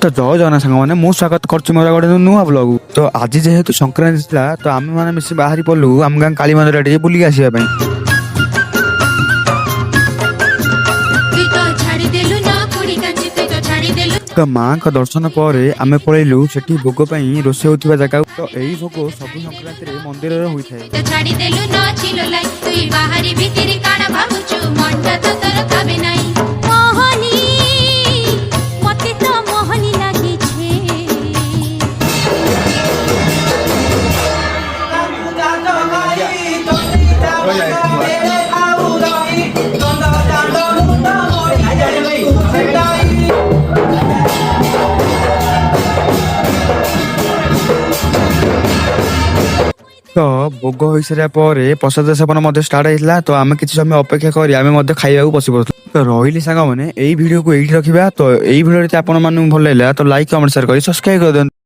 तो जय जगन्नाथ सांग मैंने मु स्वागत कर गोटे नुआ ब्लॉग। तो आज जेहेतु संक्रांति था तो आम मैंने मिस बाहरी पड़ू आम गाँ काली मंदिर टे बुलिक आसवाई। तो माँ का दर्शन पर आम पलू से भोग रोषे होता जगह। तो यही भोग सब संक्रांति मंदिर होता है। तो भोग हो सारा प्रसाद सेवन स्टार्ट होता। तो आम कि समय अपेक्षा कर खाइबा बसी पड़ू। तो रही सांग मैंने यही वीडियो को यही रखा। तो यही वीडियो आप भल लगा तो लाइक कमेंट शेयर कर सब्सक्राइब कर दिखाँ।